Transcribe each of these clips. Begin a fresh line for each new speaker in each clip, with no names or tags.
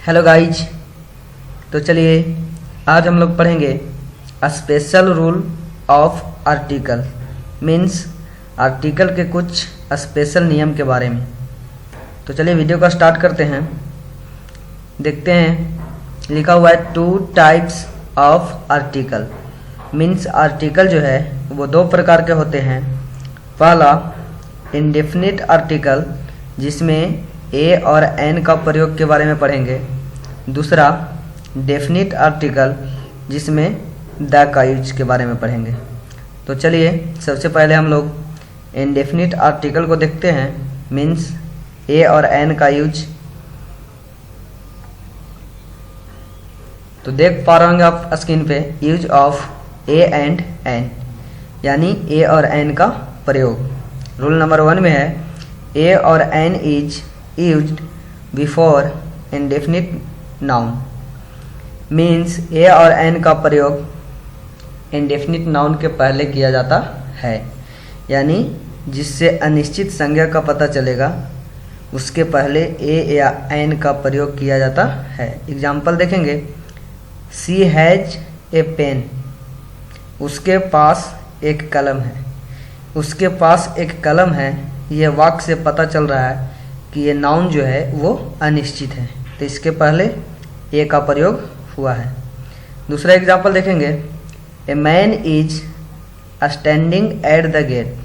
Hello guys. तो चलिए आज हम लोग पढ़ेंगे special rule of article, means article के कुछ स्पेशल नियम के बारे में। तो चलिए वीडियो का स्टार्ट करते हैं। देखते हैं लिखा हुआ है 2 types of article, means article जो है वो 2 प्रकार के होते हैं। पहला इंडेफिनिट आर्टिकल, जिसमें ए और एन का प्रयोग के बारे में पढ़ेंगे। दूसरा डेफिनिट आर्टिकल, जिसमें द का यूज के बारे में पढ़ेंगे। तो चलिए सबसे पहले हम लोग इंडेफिनिट आर्टिकल को देखते हैं, मीन्स ए और एन का यूज। तो देख पा रहे होंगे आप स्क्रीन पे use of A and N, यानी ए और एन का प्रयोग। रूल नंबर 1 में है ए और an is used before indefinite noun, means a और एन का प्रयोग इंडेफिनिट नाउन के पहले किया जाता है, यानी जिससे अनिश्चित संज्ञा का पता चलेगा उसके पहले ए या एन का प्रयोग किया जाता है। एग्जाम्पल देखेंगे, सी हैज ए पेन, उसके पास एक कलम है। उसके पास एक कलम है, यह वाक्य से पता चल रहा है कि ये नाउन जो है वो अनिश्चित है, तो इसके पहले ए का प्रयोग हुआ है। दूसरा एग्जाम्पल देखेंगे, a man is standing at the gate,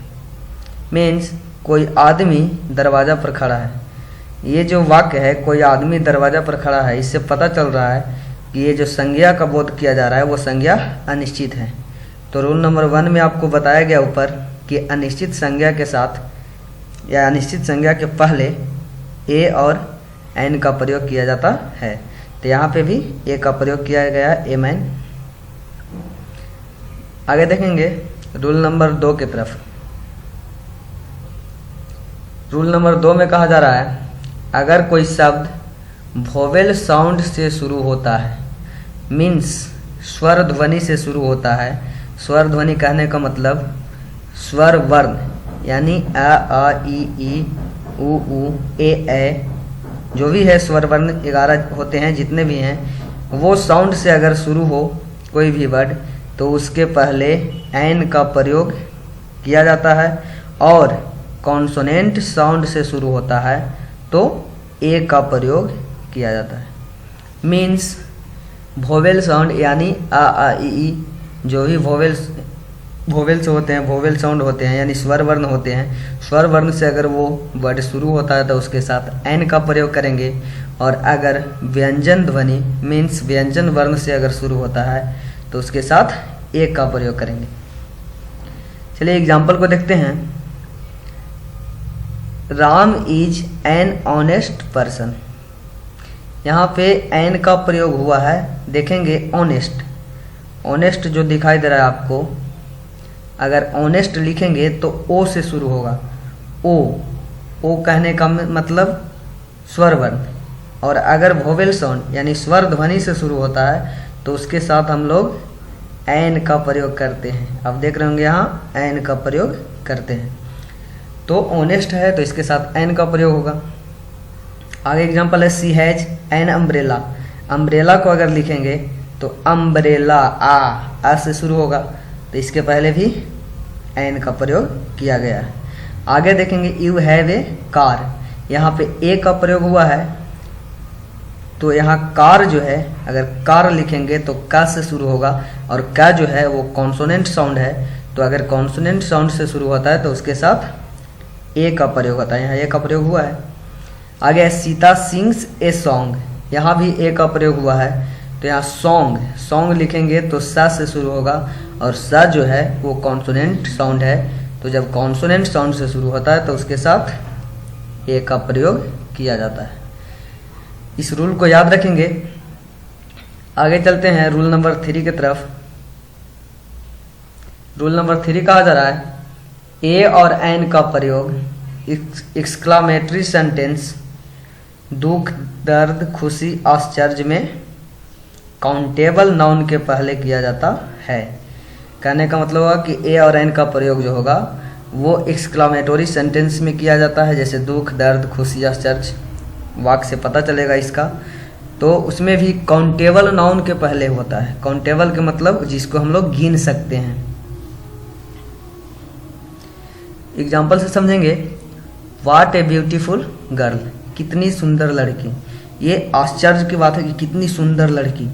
means कोई आदमी दरवाज़ा पर खड़ा है। ये जो वाक्य है कोई आदमी दरवाज़ा पर खड़ा है, इससे पता चल रहा है कि ये जो संज्ञा का बोध किया जा रहा है वो संज्ञा अनिश्चित है। तो रूल नंबर 1 में आपको बताया गया ऊपर कि अनिश्चित संज्ञा के साथ या अनिश्चित संज्ञा के पहले ए और एन का प्रयोग किया जाता है। तो यहाँ पे भी ए का प्रयोग किया गया है, ए मैन। आगे देखेंगे रूल नंबर 2 की तरफ। रूल नंबर 2 में कहा जा रहा है, अगर कोई शब्द वोवेल साउंड से शुरू होता है, मीन्स स्वर ध्वनि से शुरू होता है। स्वर ध्वनि कहने का मतलब स्वर वर्ण, यानी आ ई उ ए, जो भी है स्वर वर्ण 11 होते हैं, जितने भी हैं, वो साउंड से अगर शुरू हो कोई भी वर्ड तो उसके पहले एन का प्रयोग किया जाता है, और कॉन्सोनेंट साउंड से शुरू होता है तो ए का प्रयोग किया जाता है। मीन्स वोवेल साउंड यानी आ ई, जो भी वोवेल्स होते हैं, वोवेल साउंड होते हैं, यानी स्वर वर्ण होते हैं। स्वर वर्ण से अगर वो वर्ड शुरू होता है तो उसके साथ एन का प्रयोग करेंगे, और अगर व्यंजन ध्वनि मीन्स व्यंजन वर्ण से अगर शुरू होता है तो उसके साथ ए का प्रयोग करेंगे। चलिए एग्जाम्पल को देखते हैं। Ram is an honest person, यहाँ पे एन का प्रयोग हुआ है। देखेंगे ऑनेस्ट, ऑनेस्ट जो दिखाई दे रहा है आपको, अगर ऑनेस्ट लिखेंगे तो ओ से शुरू होगा। ओ कहने का मतलब स्वर वर्ण, और अगर वोवेल साउंड यानी स्वर ध्वनि से शुरू होता है तो उसके साथ हम लोग एन का प्रयोग करते हैं। अब देख रहे होंगे यहाँ एन का प्रयोग करते हैं। तो ऑनेस्ट है तो इसके साथ एन का प्रयोग होगा। आगे एग्जांपल है, सी हैज एन अम्ब्रेला। अम्ब्रेला को अगर लिखेंगे तो अम्ब्रेला आ से शुरू होगा, तो इसके पहले भी एन का प्रयोग किया गया है। आगे देखेंगे, यू हैव ए कार, यहाँ पे ए का प्रयोग हुआ है, तो यहाँ कार जो है अगर कार लिखेंगे तो का से शुरू होगा, और का जो है वो कॉन्सोनेंट साउंड है, तो अगर कॉन्सोनेंट साउंड से शुरू होता है तो उसके साथ ए का प्रयोग होता है। यहाँ ए का प्रयोग हुआ है। आगे सीता सिंग्स ए सॉन्ग, यहाँ भी ए का प्रयोग हुआ है, तो यहाँ सॉन्ग लिखेंगे तो सा से शुरू होगा, और सा जो है वो कॉन्सोनेंट साउंड है, तो जब कॉन्सोनेंट साउंड से शुरू होता है तो उसके साथ ए का प्रयोग किया जाता है। इस रूल को याद रखेंगे। आगे चलते हैं रूल नंबर 3 की तरफ। रूल नंबर 3 कहा जा रहा है, ए और एन का प्रयोग एक्सक्लामेटरी सेंटेंस दुख, दर्द, खुशी, आश्चर्य में काउंटेबल नाउन के पहले किया जाता है। कहने का मतलब होगा कि ए और एन का प्रयोग जो होगा वो एक्सक्लामेटरी सेंटेंस में किया जाता है, जैसे दुख, दर्द, खुशी, आश्चर्य, वाक्य से पता चलेगा इसका। तो उसमें भी काउंटेबल नाउन के पहले होता है। काउंटेबल के मतलब जिसको हम लोग गिन सकते हैं। एग्जाम्पल से समझेंगे, वाट ए ब्यूटीफुल गर्ल, कितनी सुंदर लड़की। ये आश्चर्य की बात है कि कितनी सुंदर लड़की।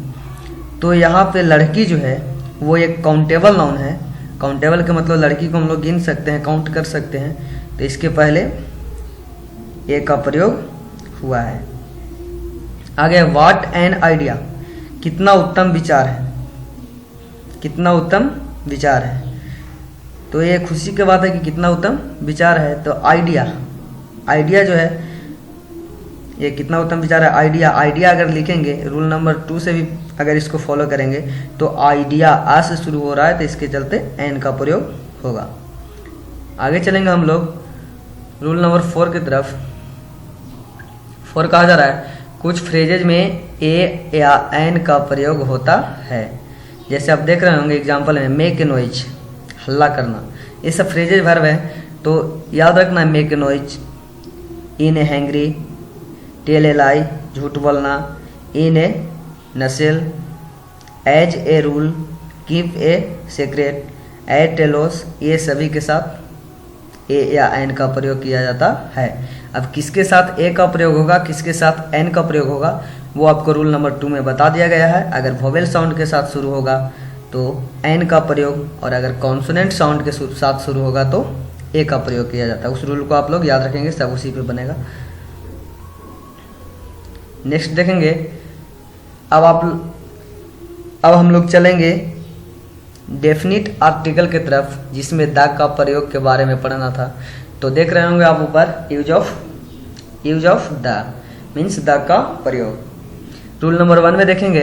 तो यहाँ पे लड़की जो है वो एक काउंटेबल नाउन है। काउंटेबल के मतलब लड़की को हम लोग गिन सकते हैं, काउंट कर सकते हैं। तो इसके पहले ए का प्रयोग हुआ है। आगे व्हाट एन आइडिया, कितना उत्तम विचार है, कितना उत्तम विचार है। तो ये खुशी की बात है कि कितना उत्तम विचार है। तो आइडिया, आइडिया जो है ये कितना उत्तम विचार है। आइडिया, आइडिया अगर लिखेंगे रूल नंबर 2 से भी अगर इसको फॉलो करेंगे तो आइडिया आ से शुरू हो रहा है, तो इसके चलते एन का प्रयोग होगा। आगे चलेंगे हम लोग रूल नंबर 4 की तरफ। 4 कहा जा रहा है कुछ फ्रेजेज में ए या एन का प्रयोग होता है। जैसे आप देख रहे होंगे एग्जाम्पल में, मेक ए नॉइज, हल्ला करना। ये सब फ्रेजेज वर्ब है, तो याद रखना, make a noise, in a हैंग्री, टेल ए लाई, झूठ बोलना, in a nutshell, as a rule, keep a secret, at a loss, ये सभी के साथ ए या एन का प्रयोग किया जाता है। अब किसके साथ ए का प्रयोग होगा, किसके साथ एन का प्रयोग होगा, वो आपको रूल नंबर 2 में बता दिया गया है। अगर वोवेल साउंड के साथ शुरू होगा तो एन का प्रयोग, और अगर कॉन्सोनेंट साउंड के साथ शुरू होगा तो ए का प्रयोग किया जाता है। उस रूल को आप लोग याद रखेंगे, सब उसी पे बनेगा। नेक्स्ट देखेंगे, अब हम लोग चलेंगे डेफिनिट आर्टिकल की तरफ, जिसमें द का प्रयोग के बारे में पढ़ना था। तो देख रहे होंगे आप ऊपर, use of the means the का प्रयोग। रूल नंबर 1 में देखेंगे,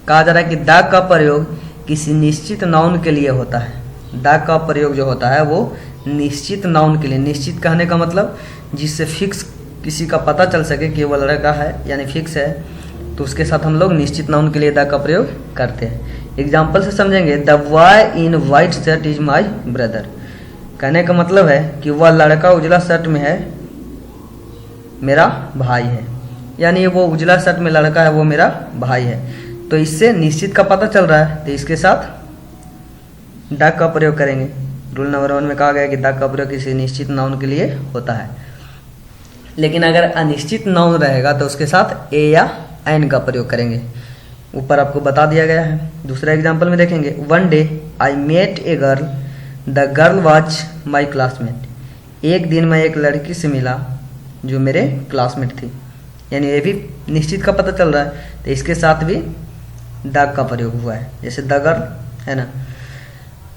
कहा जा रहा है कि द का प्रयोग किसी निश्चित नाउन के लिए होता है। द का प्रयोग जो होता है वो निश्चित नाउन के लिए। निश्चित कहने का मतलब जिससे फिक्स किसी का पता चल सके कि वो लड़का है यानी फिक्स है, तो उसके साथ हम लोग निश्चित नाउन के लिए द का प्रयोग करते हैं। एग्जाम्पल से समझेंगे, the boy in white shirt is my brother. कहने का मतलब है कि वह लड़का उजला शर्ट में है, मेरा भाई है। यानी वो उजला शर्ट में लड़का है, वो मेरा भाई है। तो इससे निश्चित का पता चल रहा है, तो इसके साथ द का प्रयोग करेंगे। रूल नंबर 1 में कहा गया कि द का प्रयोग किसी निश्चित नाउन के लिए होता है। लेकिन अगर अनिश्चित नाउन रहेगा तो उसके साथ ए या एन का प्रयोग करेंगे, ऊपर आपको बता दिया गया है। दूसरा एग्जाम्पल में देखेंगे, one day I met a girl, the girl was my classmate. एक दिन मैं एक लड़की से मिला जो मेरे क्लासमेट थी। यानी ये भी निश्चित का पता चल रहा है, तो इसके साथ भी द का प्रयोग हुआ है, जैसे द गर्ल है ना।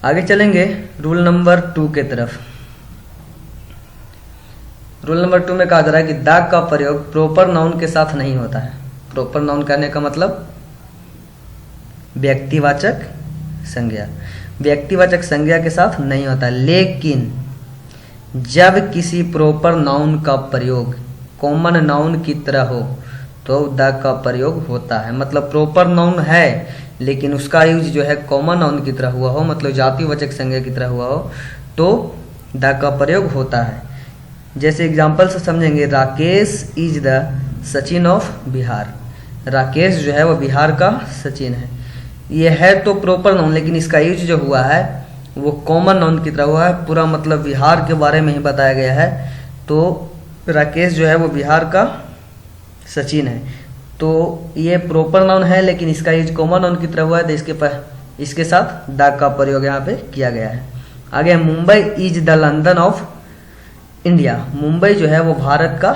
आगे चलेंगे रूल नंबर 2 के तरफ। रूल नंबर 2 में कहा जा रहा है कि द का प्रयोग प्रॉपर नाउन के साथ नहीं होता है। प्रॉपर नाउन कहने का मतलब व्यक्तिवाचक संज्ञा, व्यक्तिवाचक संज्ञा के साथ नहीं होता। लेकिन जब किसी प्रॉपर नाउन का प्रयोग कॉमन नाउन की तरह हो तो द का प्रयोग होता है। मतलब प्रॉपर नाउन है लेकिन उसका यूज जो है कॉमन नाउन की तरह हुआ हो, मतलब जातिवाचक संज्ञा की तरह हुआ हो, तो द का प्रयोग होता है। जैसे एग्जाम्पल से समझेंगे, Rakesh is the Sachin of Bihar. Rakesh जो है वो बिहार का सचिन है। ये है तो प्रॉपर नाउन, लेकिन इसका यूज जो हुआ है वो कॉमन नाउन की तरह हुआ है। पूरा मतलब बिहार के बारे में ही बताया गया है। तो राकेश जो है वो बिहार का सचिन है। तो ये प्रॉपर नाउन है लेकिन इसका यूज कॉमन नाउन की तरह हुआ है, तो इसके साथ द का प्रयोग यहाँ पे किया गया है। आगे, Mumbai is the London of India. Mumbai जो है वो भारत का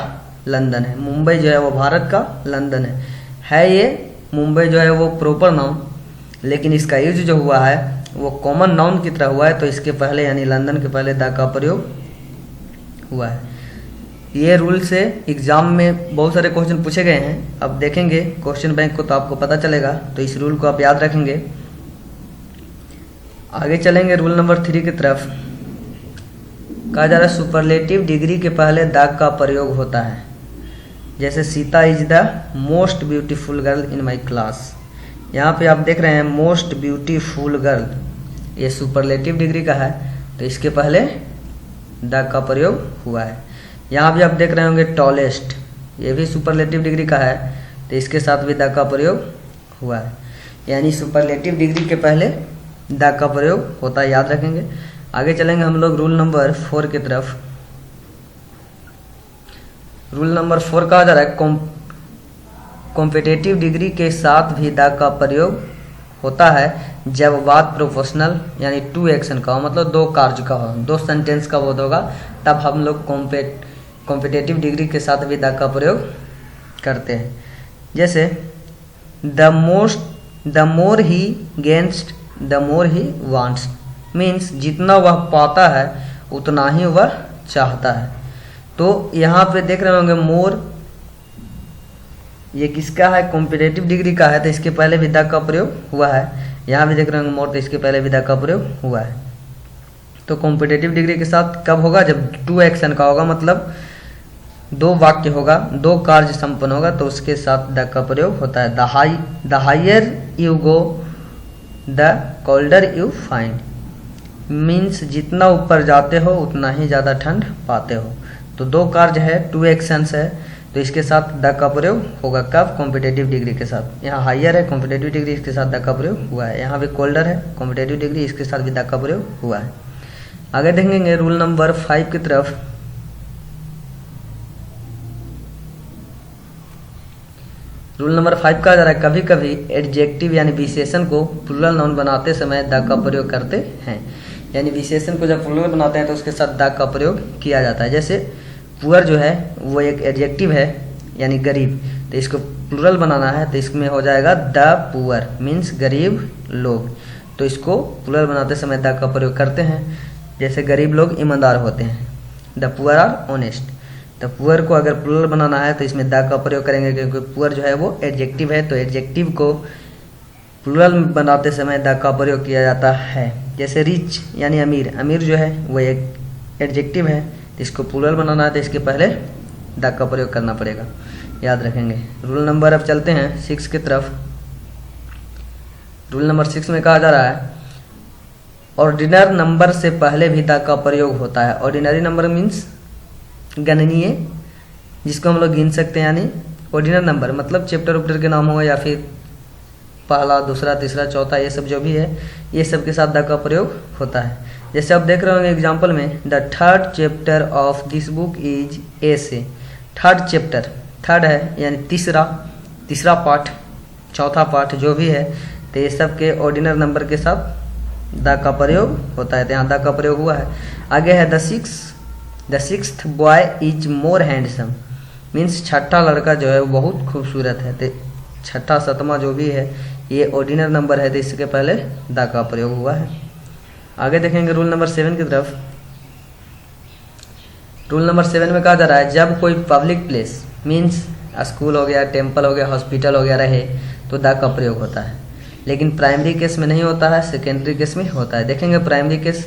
लंदन है। मुंबई जो है वो भारत का लंदन है ये मुंबई जो है वो प्रॉपर नाउन, लेकिन इसका यूज जो हुआ है वो कॉमन नाउन की तरह हुआ है, तो इसके पहले यानी लंदन के पहले द का प्रयोग हुआ है। ये रूल से एग्जाम में बहुत सारे क्वेश्चन पूछे गए हैं। अब देखेंगे क्वेश्चन बैंक को तो आपको पता चलेगा, तो इस रूल को आप याद रखेंगे। आगे चलेंगे रूल नंबर 3 की तरफ। कहा जा रहा है सुपरलेटिव डिग्री के पहले द का प्रयोग होता है। जैसे Sita is the most beautiful girl in my class. यहाँ पे आप देख रहे हैं मोस्ट ब्यूटीफुल गर्ल, ये सुपरलेटिव डिग्री का है, तो इसके पहले द का प्रयोग हुआ है। यहाँ भी आप देख रहे होंगे टॉलेस्ट, ये भी सुपरलेटिव डिग्री का है, तो इसके साथ भी द का प्रयोग हुआ है, यानी सुपरलेटिव डिग्री के पहले द का प्रयोग होता है, याद रखेंगे। आगे चलेंगे हम लोग रूल नंबर 4 की तरफ। रूल नंबर 4 कहा जा रहा है कॉम्पिटिटिव डिग्री के साथ भी द का प्रयोग होता है जब बात प्रोपोर्शनल यानी टू एक्शन का हो, मतलब दो कार्य का हो, दो सेंटेंस का बोध होगा, तब हम लोग कॉम्पिटिटिव डिग्री के साथ भी द का प्रयोग करते हैं। जैसे the more he gains the more he wants, means जितना वह पाता है उतना ही वह चाहता है। तो यहाँ पे देख रहे होंगे मोर, ये किसका है, कॉम्पिटिटिव डिग्री का है, तो इसके पहले भी द का प्रयोग हुआ है। यहाँ भी देख रहे होंगे मोर, तो इसके पहले भी द का प्रयोग हुआ है। तो कॉम्पिटिटिव डिग्री के साथ कब होगा, जब टू एक्शन का होगा, मतलब दो वाक्य होगा, दो कार्य संपन्न होगा, तो उसके साथ द का प्रयोग होता है। The higher you go the colder you find, means जितना ऊपर जाते हो उतना ही ज़्यादा ठंड पाते हो। तो दो कार्य है, टू एक्शंस है, तो इसके साथ द का प्रयोग होगा। कब, कॉम्पिटिटिव डिग्री के साथ। यहाँ हायर है कॉम्पिटिटिव डिग्री, इसके साथ द का प्रयोग हुआ है। यहाँ भी कोल्डर है कॉम्पिटिटिव डिग्री, इसके साथ भी द का प्रयोग हुआ है। आगे देखेंगे रूल नंबर 5 की तरफ। रूल नंबर 5 कहा जा रहा है कभी कभी एडजेक्टिव यानी विशेषण को प्लूरल नाउन बनाते समय द का प्रयोग करते हैं, यानी विशेषण को जब प्लूरल बनाते हैं तो उसके साथ द का प्रयोग किया जाता है। जैसे पुअर जो है वो एक एडजेक्टिव है यानी गरीब, तो इसको प्लूरल बनाना है तो इसमें हो जाएगा द पुअर, मीन्स गरीब लोग, तो इसको प्लूरल बनाते समय द का प्रयोग करते हैं। जैसे गरीब लोग ईमानदार होते हैं, द पुअर आर ऑनेस्ट। तो पुअर को अगर प्लूरल बनाना है तो इसमें द का प्रयोग करेंगे, क्योंकि पुअर जो है वो एडजेक्टिव है, तो एडजेक्टिव को प्लूरल बनाते समय द का प्रयोग किया जाता है। जैसे रिच यानी अमीर, अमीर जो है वो एक एडजेक्टिव है, तो इसको प्लूरल बनाना है तो इसके पहले द का प्रयोग करना पड़ेगा, याद रखेंगे। रूल नंबर, अब चलते हैं 6 की तरफ। रूल नंबर 6 में कहा जा रहा है ऑर्डिनर नंबर से पहले भी द का प्रयोग होता है। ऑर्डिनरी नंबर मीन्स गणनीय, जिसको हम लोग गिन सकते हैं, यानी ऑर्डिनर नंबर मतलब चैप्टर उपटर के नाम हो या फिर पहला, दूसरा, तीसरा, चौथा, ये सब जो भी है, ये सब के साथ द का प्रयोग होता है। जैसे आप देख रहे होंगे एग्जाम्पल में, the third chapter of this book is ऐसे। थर्ड चैप्टर, थर्ड है यानी तीसरा पार्ट, चौथा पार्ट जो भी है, तो ये सब के ऑर्डिनर नंबर के साथ द का प्रयोग होता है, तो यहाँ द का प्रयोग हुआ है। आगे है the sixth boy is more handsome, means छठा लड़का जो है वो बहुत खूबसूरत है, तो छठा सतमा जो भी है ये ऑर्डिनर नंबर है, तो इसके पहले द का प्रयोग हुआ है। आगे देखेंगे रूल नंबर 7 की तरफ। रूल नंबर 7 में कहा जा रहा है जब कोई पब्लिक प्लेस मीन्स स्कूल हो गया, टेम्पल हो गया, हॉस्पिटल हो गया रहे तो द का प्रयोग होता है, लेकिन प्राइमरी केस में नहीं होता है, सेकेंडरी केस में होता है। देखेंगे प्राइमरी केस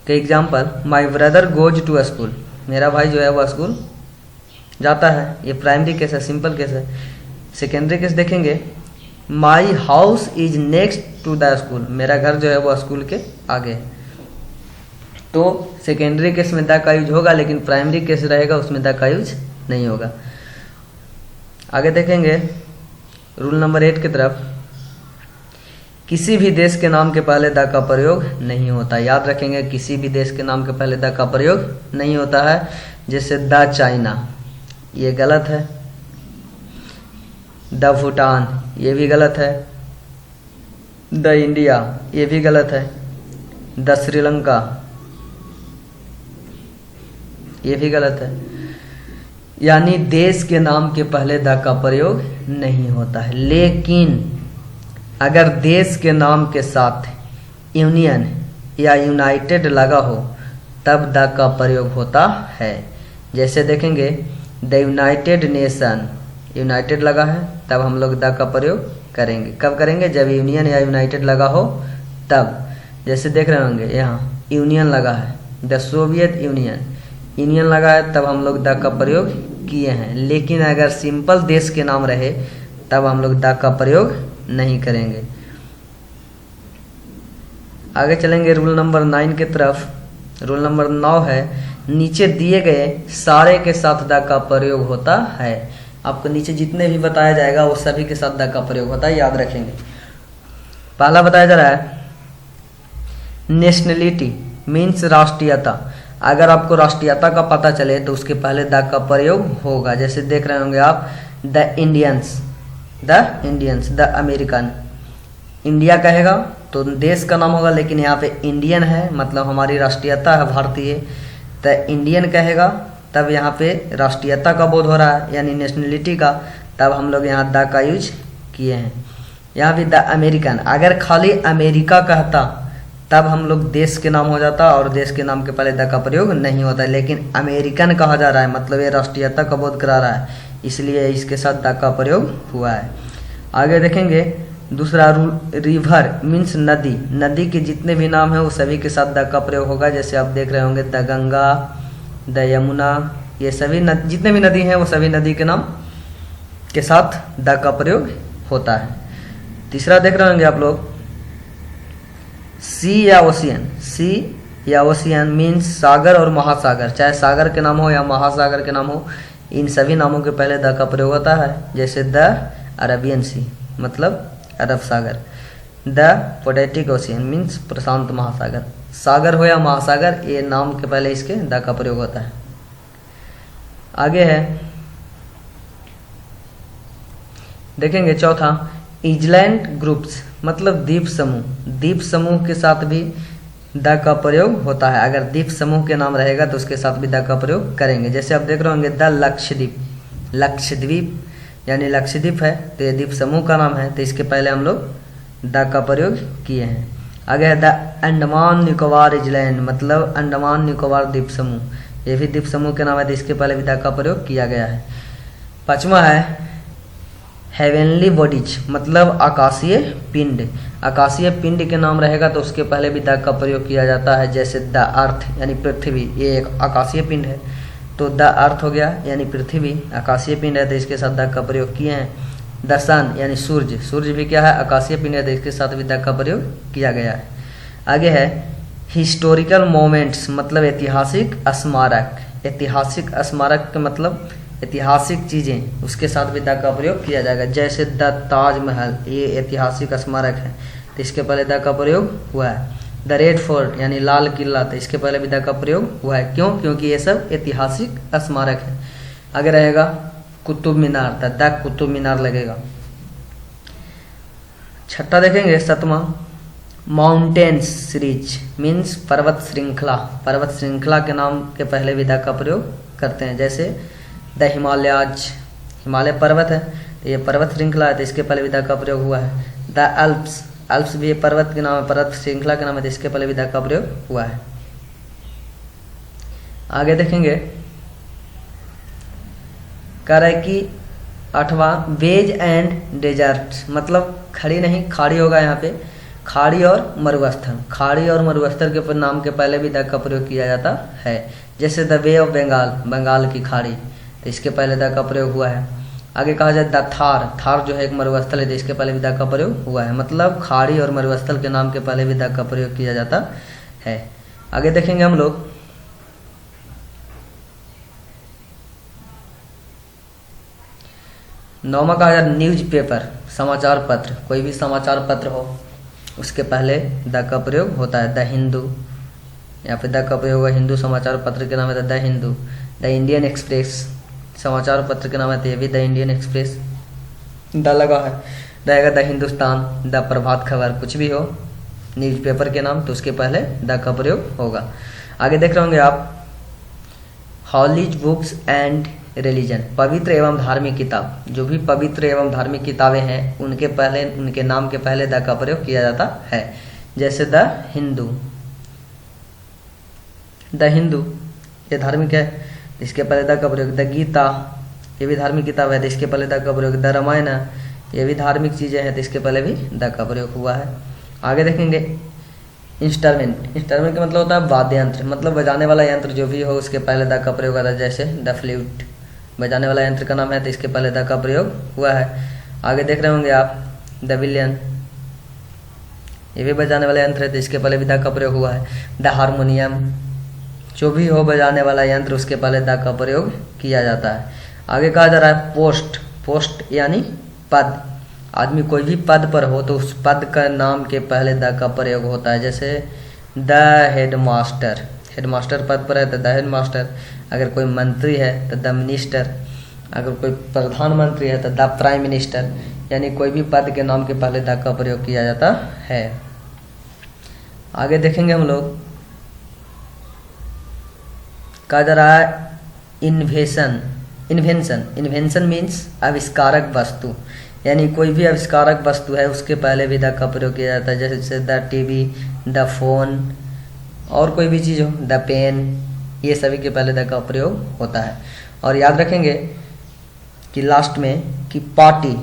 के example, my brother goes to school, मेरा भाई जो है वह स्कूल जाता है, ये प्राइमरी केस है, सिंपल केस है। सेकेंडरी केस देखेंगे, my house is next to the school, मेरा घर जो है वो स्कूल के आगे। तो सेकेंडरी केस में द का यूज होगा, लेकिन प्राइमरी केस रहेगा उसमें द का यूज नहीं होगा। आगे देखेंगे रूल नंबर 8 की तरफ। किसी भी देश के नाम के पहले द का प्रयोग नहीं होता, याद रखेंगे, किसी भी देश के नाम के पहले द का प्रयोग नहीं होता है। जैसे द चाइना, ये गलत है। द भूटान, ये भी गलत है। द इंडिया, ये भी गलत है। द श्रीलंका, ये भी गलत है। यानी देश के नाम के पहले द का प्रयोग नहीं होता है, लेकिन अगर देश के नाम के साथ यूनियन या यूनाइटेड लगा हो तब द का प्रयोग होता है। जैसे देखेंगे द यूनाइटेड नेशन, यूनाइटेड लगा है तब हम लोग द का प्रयोग करेंगे। कब करेंगे? जब यूनियन या यूनाइटेड लगा हो तब। जैसे देख रहे होंगे यहाँ यूनियन लगा है, द सोवियत यूनियन लगा है, तब हम लोग द का प्रयोग किए हैं। लेकिन अगर सिंपल देश के नाम रहे तब हम लोग द का प्रयोग नहीं करेंगे। आगे चलेंगे रूल नंबर 9 की तरफ। रूल नंबर 9 है नीचे दिए गए सारे के साथ द का प्रयोग होता है। आपको नीचे जितने भी बताया जाएगा वो सभी के साथ द का प्रयोग होता है, याद रखेंगे। पहला बताया जा रहा है नेशनलिटी मीन्स राष्ट्रीयता। अगर आपको राष्ट्रीयता का पता चले तो उसके पहले द का प्रयोग होगा। जैसे देख रहे होंगे आप the Indians, the American. India कहेगा तो देश का नाम होगा, लेकिन यहाँ पे इंडियन है मतलब हमारी राष्ट्रीयता है भारतीय। द इंडियन कहेगा तब यहाँ पे राष्ट्रीयता का बोध हो रहा है यानी नेशनलिटी का, तब हम लोग यहाँ द का यूज किए हैं। यहाँ भी द अमेरिकन, अगर खाली अमेरिका कहता तब हम लोग देश के नाम हो जाता और देश के नाम के पहले द का प्रयोग नहीं होता, लेकिन अमेरिकन कहा जा रहा है मतलब ये राष्ट्रीयता का बोध करा रहा है, इसलिए इसके साथ द का प्रयोग हुआ है। आगे देखेंगे दूसरा रिवर मीन्स नदी। नदी के जितने भी नाम हैं वो सभी के साथ द का प्रयोग होगा। जैसे आप देख रहे होंगे द गंगा, द यमुना, ये सभी जितने भी नदी हैं वो सभी नदी के नाम के साथ द का प्रयोग होता है। तीसरा देख रहे होंगे आप लोग सी या ओशियन। सी या ओशियन मीन्स सागर और महासागर, चाहे सागर के नाम हो या महासागर के नाम हो, इन सभी नामों के पहले द का प्रयोग होता है। जैसे द अरेबियन सी मतलब अरब सागर, द पोटेटिक ओशियन मीन्स प्रशांत महासागर। सागर हो या महासागर, ये नाम के पहले इसके द का प्रयोग होता है। आगे है देखेंगे चौथा आइलैंड ग्रुप्स मतलब द्वीप समूह। द्वीप समूह के साथ भी द का प्रयोग होता है। अगर द्वीप समूह के नाम रहेगा तो उसके साथ भी द का प्रयोग करेंगे। जैसे आप देख रहे होंगे द लक्षद्वीप, लक्षद्वीप यानी लक्षद्वीप है तो ये द्वीप समूह का नाम है, तो इसके पहले हम लोग द का प्रयोग किए हैं। आगे है द अंडमान निकोबार आइलैंड मतलब अंडमान निकोबार द्वीप समूह, ये भी द्वीप समूह के नाम है तो इसके पहले भी द का प्रयोग किया गया है। पांचवा है हेवनली बॉडीज मतलब आकाशीय पिंड। आकाशीय पिंड के नाम रहेगा तो उसके पहले भी द का प्रयोग किया जाता है। जैसे द अर्थ यानी पृथ्वी, ये एक आकाशीय पिंड है तो द अर्थ हो गया यानी पृथ्वी आकाशीय पिंड है तो इसके साथ द का प्रयोग किए हैं। द सन यानी सूर्य, सूर्य भी क्या है आकाशीय पिंड है तो इसके साथ भी द का प्रयोग किया गया है। आगे है हिस्टोरिकल मोमेंट्स मतलब ऐतिहासिक स्मारक। ऐतिहासिक स्मारक के मतलब ऐतिहासिक चीज़ें, उसके साथ भी द का प्रयोग किया जाएगा। जैसे द ताजमहल, ये ऐतिहासिक स्मारक है तो इसके पहले द का प्रयोग हुआ है। द रेड फोर्ट यानी लाल किला, तो इसके पहले भी द का प्रयोग हुआ है। क्यों? क्योंकि ये सब ऐतिहासिक स्मारक है। आगे रहेगा कुतुब मीनार, द कुतुब मीनार लगेगा। छठा देखेंगे सतवां माउंटेन्स सीरीज मीन्स पर्वत श्रृंखला। पर्वत श्रृंखला के नाम के पहले भी द का प्रयोग करते हैं। जैसे द हिमालयाज, हिमालय पर्वत है तो ये पर्वत श्रृंखला है तो इसके पहले भी द का प्रयोग हुआ है। द अल्प्स, अल्प्स भी पर्वत के नाम है, पर्वत श्रृंखला के नाम है तो इसके पहले भी द का प्रयोग हुआ है। आगे देखेंगे कह रहा है कि आठवां वेज एंड डेजर्ट मतलब खड़ी नहीं खाड़ी होगा यहाँ पे, खाड़ी और मरुस्थल। खाड़ी और मरुस्थल के नाम के पहले भी द का प्रयोग किया जाता है। जैसे the bay of Bengal, Bengal की खाड़ी, तो इसके पहले द का प्रयोग हुआ है। आगे कहा जाए द थार, थार जो है एक मरुस्थल है तो इसके पहले भी द का प्रयोग हुआ है। मतलब खाड़ी और मरुस्थल के नाम के पहले भी द का प्रयोग किया जाता है। आगे देखेंगे हम लोग नौवां कहा जाए न्यूज़पेपर, समाचार पत्र। कोई भी समाचार पत्र हो उसके पहले द का प्रयोग होता है। द हिंदू, यहाँ पे द का प्रयोग हुआ। हिंदू समाचार पत्र के नाम है the Hindu. The Indian express समाचार पत्र के नाम है तो ये भी द इंडियन एक्सप्रेस द लगा है। रहेगा द हिंदुस्तान, द प्रभात खबर, कुछ भी हो न्यूज़पेपर के नाम तो उसके पहले द का प्रयोग होगा। आगे देख रहे होंगे आप हॉलीज बुक्स एंड रिलीजन, पवित्र एवं धार्मिक किताब। जो भी पवित्र एवं धार्मिक किताबें हैं उनके पहले, उनके नाम के पहले द का प्रयोग किया जाता है। जैसे द हिंदू, द हिंदू ये धार्मिक है इसके पहले द का प्रयोग। द गीता ये भी धार्मिक किताब है तो इसके पहले द का प्रयोग। द रामायण ये भी धार्मिक चीज़ें हैं तो इसके पहले भी द का प्रयोग हुआ है। आगे देखेंगे इंस्ट्रूमेंट, इंस्ट्रूमेंट का मतलब होता है वाद्य यंत्र, मतलब बजाने वाला यंत्र जो भी हो उसके पहले द का प्रयोग होता है। जैसे द फ्लूट बजाने वाला यंत्र का नाम है तो इसके पहले द का प्रयोग हुआ है। आगे देख रहे होंगे आप द विलियन, ये भी बजाने वाला यंत्र है तो इसके पहले भी द का प्रयोग हुआ है। द हारमोनियम, जो भी हो बजाने वाला यंत्र उसके पहले द का प्रयोग किया जाता है। आगे कहा जा रहा है पोस्ट। पोस्ट यानी पद। आदमी कोई भी पद पर हो तो उस पद का नाम के पहले द का प्रयोग होता है। जैसे द हेडमास्टर, हेडमास्टर पद पर है तो द हेडमास्टर। अगर कोई मंत्री है तो द मिनिस्टर। अगर कोई प्रधानमंत्री है तो द प्राइम मिनिस्टर। यानी कोई भी पद के नाम के पहले द का प्रयोग किया जाता है। आगे देखेंगे हम लोग, कहा जा रहा है इन्वेंशन। इन्वेंशन मीन्स आविष्कारक वस्तु। यानी कोई भी आविष्कारक वस्तु है उसके पहले भी द का प्रयोग किया जाता है। जैसे द टीवी, द फोन, और कोई भी चीज़ हो, द पेन, ये सभी के पहले द का प्रयोग होता है। और याद रखेंगे कि लास्ट में कि पार्टी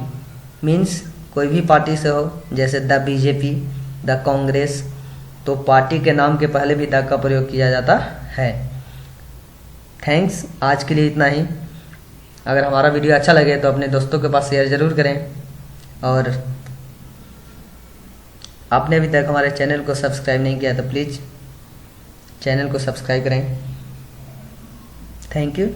मीन्स कोई भी पार्टी से हो, जैसे द बीजेपी, द कांग्रेस, तो पार्टी के नाम के पहले भी द का प्रयोग किया जाता है। थैंक्स, आज के लिए इतना ही। अगर हमारा वीडियो अच्छा लगे तो अपने दोस्तों के पास शेयर ज़रूर करें, और आपने अभी तक हमारे चैनल को सब्सक्राइब नहीं किया तो प्लीज़ चैनल को सब्सक्राइब करें। Thank you.